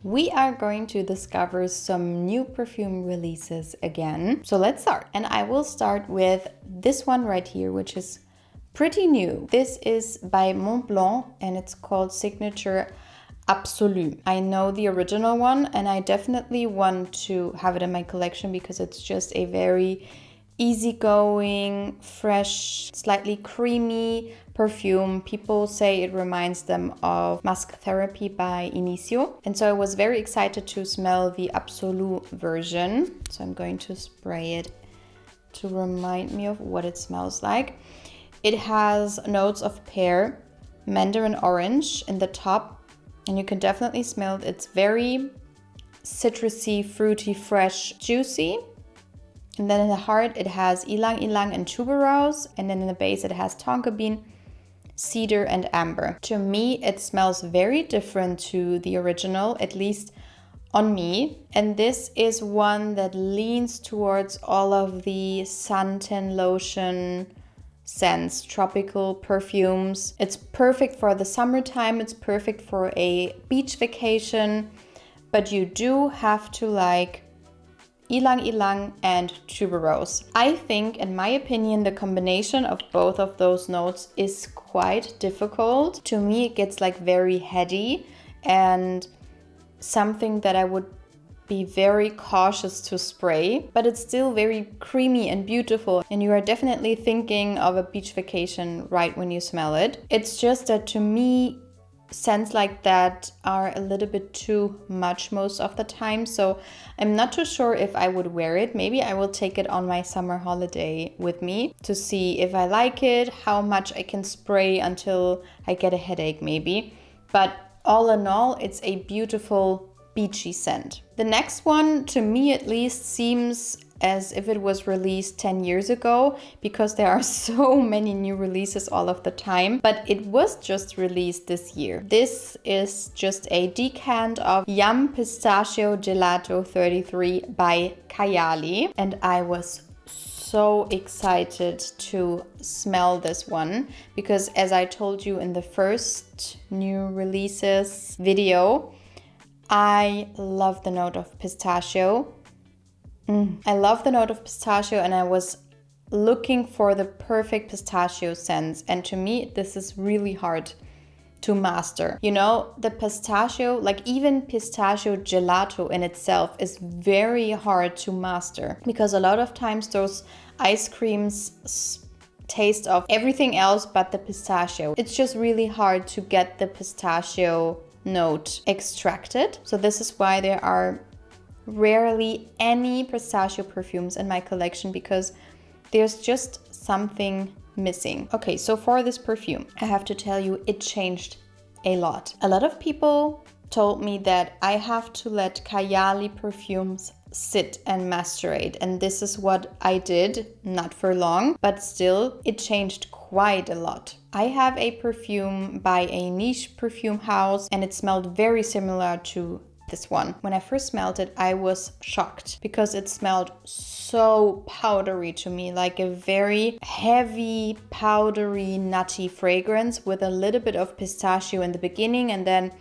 we are going to discover some new perfume releases again. So let's start. And I will start with this one right here, which is pretty new. This is by Montblanc and it's called Signature Absolue. I know the original one and I definitely want to have it in my collection because it's just a very easygoing, fresh, slightly creamy perfume. People say it reminds them of Mask Therapy by Initio. And so I was very excited to smell the Absolue version. So I'm going to spray it to remind me of what it smells like. It has notes of pear, mandarin orange in the top, and you can definitely smell it. It's very citrusy, fruity, fresh, juicy. And then in the heart, it has ylang ylang and tuberose. And then in the base, it has tonka bean, cedar, and amber. To me, it smells very different to the original, at least on me. And this is one that leans towards all of the suntan lotion scents, tropical perfumes. It's perfect for the summertime. It's perfect for a beach vacation. But you do have to like ylang ylang and tuberose. I think, in my opinion, the combination of both of those notes is quite difficult. To me, it gets like very heady and something that I would be very cautious to spray, but it's still very creamy and beautiful. And you are definitely thinking of a beach vacation right when you smell it. It's just that to me, scents like that are a little bit too much most of the time, so I'm not too sure if I would wear it. Maybe I will take it on my summer holiday with me to see if I like it, how much I can spray until I get a headache maybe. But all in all, it's a beautiful beachy scent. The next one, to me at least, seems as if it was released 10 years ago because there are so many new releases all of the time, but it was just released this year. This is just a decant of Yum Pistachio Gelato 33 by Kayali, and I was so excited to smell this one because, as I told you in the first new releases video, I love the note of pistachio. I love the note of pistachio and I was looking for the perfect pistachio scents, and to me this is really hard to master. You know, the pistachio, like even pistachio gelato in itself, is very hard to master because a lot of times those ice creams taste of everything else but the pistachio. It's just really hard to get the pistachio note extracted. So this is why there are rarely any pistachio perfumes in my collection because there's just something missing. Okay, so for this perfume, I have to tell you, it changed a lot. A lot of people told me that I have to let Kayali perfumes sit and macerate, and this is what I did, not for long, but still it changed quite a lot. I have a perfume by a niche perfume house and it smelled very similar to this one. When I first smelled it, I was shocked because it smelled so powdery to me, like a very heavy, powdery, nutty fragrance with a little bit of pistachio in the beginning, and then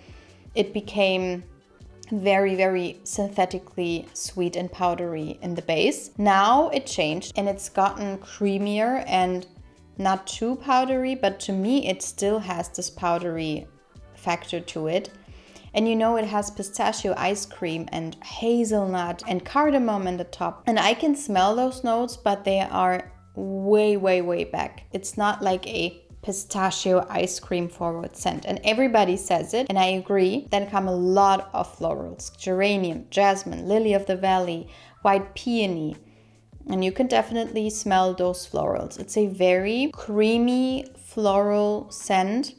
it became very, very synthetically sweet and powdery in the base. Now it changed and it's gotten creamier and not too powdery, but to me it still has this powdery factor to it. And you know, it has pistachio ice cream and hazelnut and cardamom in the top. And I can smell those notes, but they are way, way, way back. It's not like a pistachio ice cream forward scent. And everybody says it, and I agree. Then come a lot of florals: geranium, jasmine, lily of the valley, white peony. And you can definitely smell those florals. It's a very creamy floral scent.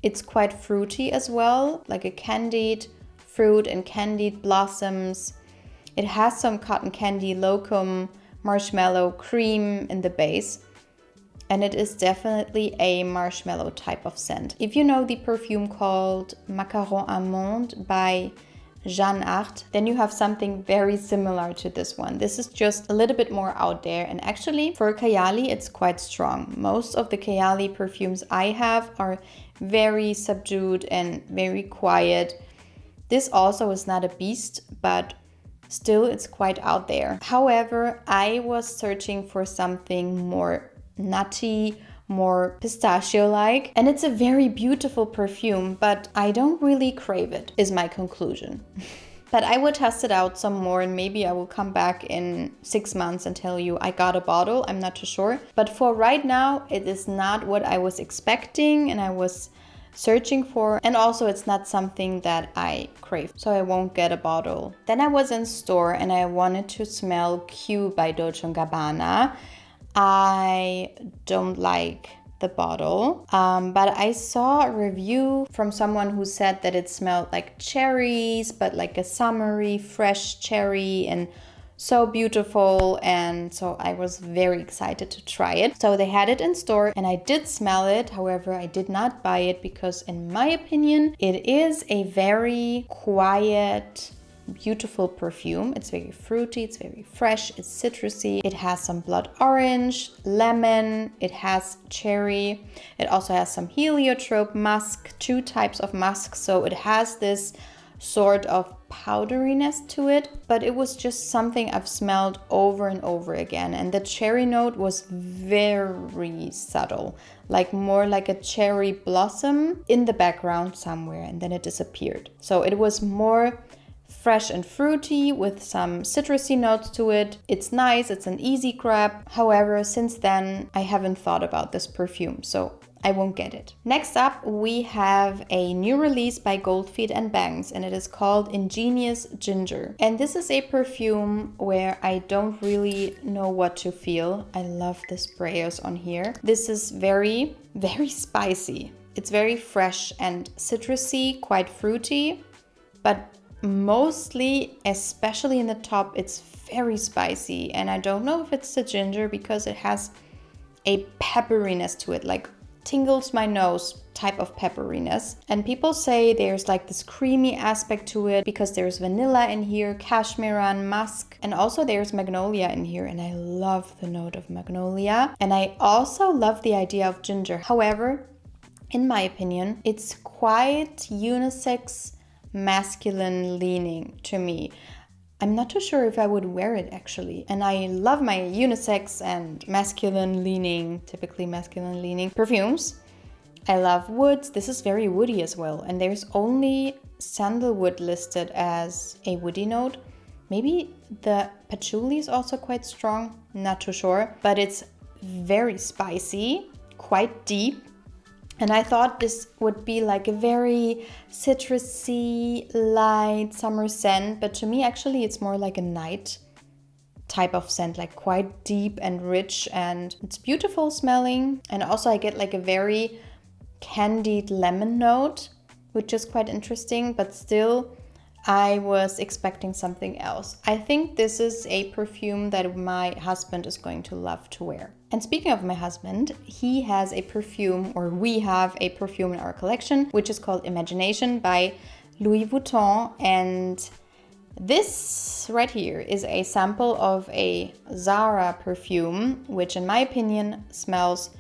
It's quite fruity as well, like a candied fruit and candied blossoms. It has some cotton candy, locum, marshmallow, cream in the base. And it is definitely a marshmallow type of scent. If you know the perfume called Macaron Amande by Jeanne Art, then you have something very similar to this one. This is just a little bit more out there, and actually for Kayali it's quite strong. Most of the Kayali perfumes I have are very subdued and very quiet. This also is not a beast, but still it's quite out there. However, I was searching for something more nutty, more pistachio-like, and it's a very beautiful perfume, but I don't really crave it, is my conclusion. But I will test it out some more, and maybe I will come back in 6 months and tell you I got a bottle. I'm not too sure. But for right now, it is not what I was expecting and I was searching for. And also it's not something that I crave, so I won't get a bottle. Then I was in store and I wanted to smell Q by Dolce & Gabbana. I don't like the bottle, but I saw a review from someone who said that it smelled like cherries, but like a summery, fresh cherry, and so beautiful. And so I was very excited to try it. So they had it in store and I did smell it. However, I did not buy it because in my opinion, it is a very quiet, beautiful perfume. It's very fruity, it's very fresh, it's citrusy. It has some blood orange, lemon, it has cherry. It also has some heliotrope, musk, 2 types of musk. So it has this sort of powderiness to it, but it was just something I've smelled over and over again. And the cherry note was very subtle, like more like a cherry blossom in the background somewhere, and then it disappeared. So it was more fresh and fruity with some citrusy notes to it. It's nice, it's an easy grab. However, since then I haven't thought about this perfume, so I won't get it. Next up, we have a new release by Goldfield and Banks, and it is called Ingenious Ginger. And this is a perfume where I don't really know what to feel. I love the sprayers on here. This is very, very spicy. It's very fresh and citrusy, quite fruity, but mostly, especially in the top, it's very spicy. And I don't know if it's the ginger because it has a pepperiness to it, like tingles my nose type of pepperiness. And people say there's like this creamy aspect to it because there's vanilla in here, cashmere and musk, and also there's magnolia in here, and I love the note of magnolia. And I also love the idea of ginger. However, in my opinion, it's quite unisex, masculine leaning to me. I'm not too sure if I would wear it actually. And I love my unisex and masculine leaning, typically masculine leaning perfumes. I love woods. This is very woody as well. And there's only sandalwood listed as a woody note. Maybe the patchouli is also quite strong, not too sure. But it's very spicy, quite deep. And I thought this would be like a very citrusy, light summer scent. But to me, actually, it's more like a night type of scent, like quite deep and rich. And it's beautiful smelling. And also I get like a very candied lemon note, which is quite interesting. But still, I was expecting something else. I think this is a perfume that my husband is going to love to wear. And speaking of my husband, he has a perfume, or we have a perfume in our collection, which is called Imagination by Louis Vuitton. And this right here is a sample of a Zara perfume, which in my opinion smells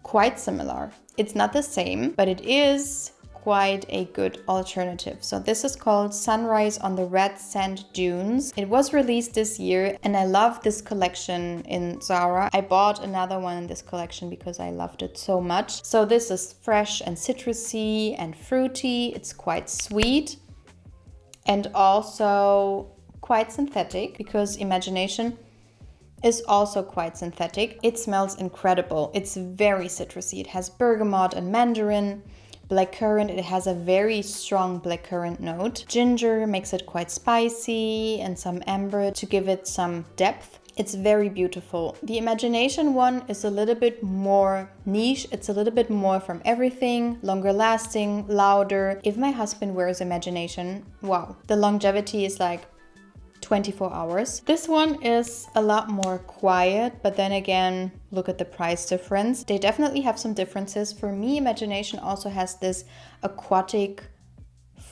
quite similar. It's not the same, but it is quite a good alternative. So this is called Sunrise on the Red Sand Dunes. It was released this year and I love this collection in Zara. I bought another one in this collection because I loved it so much. So this is fresh and citrusy and fruity. It's quite sweet and also quite synthetic because Imagination is also quite synthetic. It smells incredible. It's very citrusy. It has bergamot and mandarin. Blackcurrant, it has a very strong blackcurrant note. Ginger makes it quite spicy and some amber to give it some depth. It's very beautiful. The Imagination one is a little bit more niche. It's a little bit more from everything, longer lasting, louder. If my husband wears Imagination, wow, the longevity is like 24 hours. This one is a lot more quiet, but then again, look at the price difference. They definitely have some differences. For me, Imagination also has this aquatic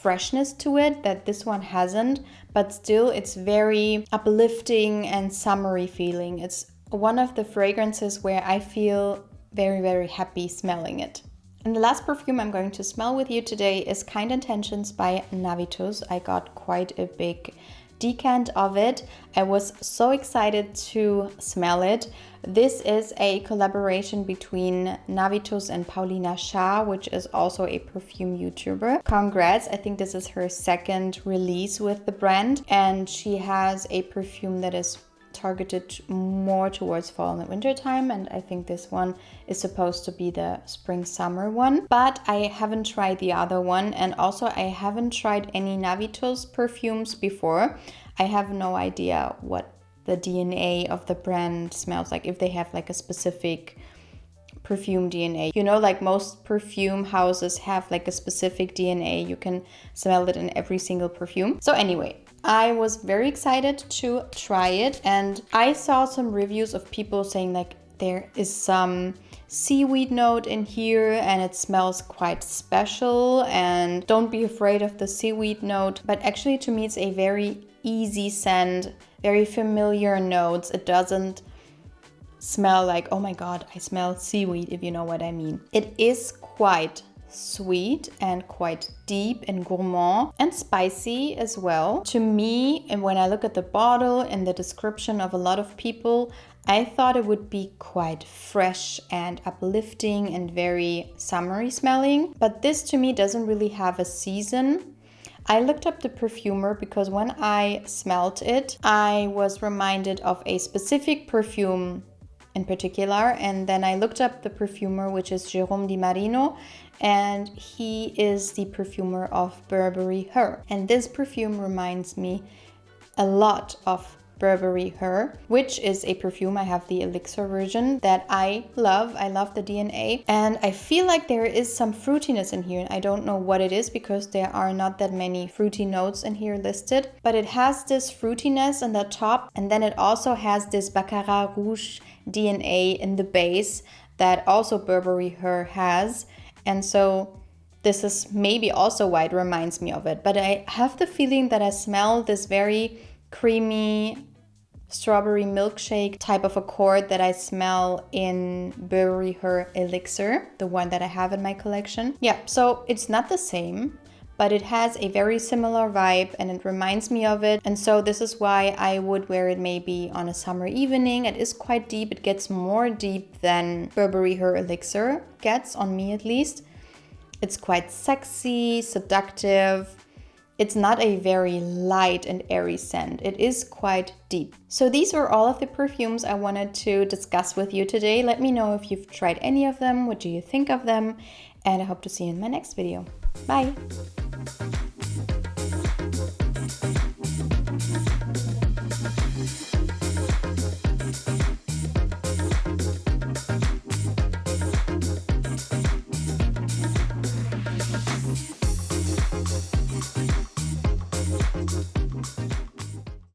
freshness to it that this one hasn't, but still it's very uplifting and summery feeling. It's one of the fragrances where I feel very, very happy smelling it. And the last perfume I'm going to smell with you today is Kind Intentions by Navitus. I got quite a big decant of it. I was so excited to smell it. This is a collaboration between Navitus and Paulina Shah, which is also a perfume YouTuber. Congrats, I think this is her second release with the brand, and she has a perfume that is targeted more towards fall and winter time, and I think this one is supposed to be the spring summer one, but I haven't tried the other one, and also I haven't tried any Navitus perfumes before. I have no idea what the DNA of the brand smells like, if they have like a specific perfume DNA. You know, like most perfume houses have like a specific DNA. You can smell it in every single perfume. So anyway, I was very excited to try it, and I saw some reviews of people saying like there is some seaweed note in here and it smells quite special, and don't be afraid of the seaweed note. But actually to me it's a very easy scent, very familiar notes. It doesn't smell like, oh my god, I smell seaweed, if you know what I mean. It is quite sweet and quite deep and gourmand and spicy as well. To me, and when I look at the bottle and the description of a lot of people, I thought it would be quite fresh and uplifting and very summery smelling. But this to me doesn't really have a season. I looked up the perfumer because when I smelled it, I was reminded of a specific perfume in particular, and then I looked up the perfumer, which is Jérôme Di Marino, and he is the perfumer of Burberry Her. And this perfume reminds me a lot of Burberry Her, which is a perfume. I have the elixir version that I love. I love the DNA, and I feel like there is some fruitiness in here. I don't know what it is because there are not that many fruity notes in here listed, but it has this fruitiness in the top, and then it also has this Baccarat Rouge DNA in the base that also Burberry Her has. And so this is maybe also why it reminds me of it. But I have the feeling that I smell this very creamy strawberry milkshake type of accord that I smell in Burberry Her Elixir, the one that I have in my collection. Yeah, so it's not the same, but it has a very similar vibe and it reminds me of it. And so this is why I would wear it maybe on a summer evening. It is quite deep. It gets more deep than Burberry Her Elixir gets, on me at least. It's quite sexy, seductive. It's not a very light and airy scent. It is quite deep. So these were all of the perfumes I wanted to discuss with you today. Let me know if you've tried any of them. What do you think of them? And I hope to see you in my next video. Bye!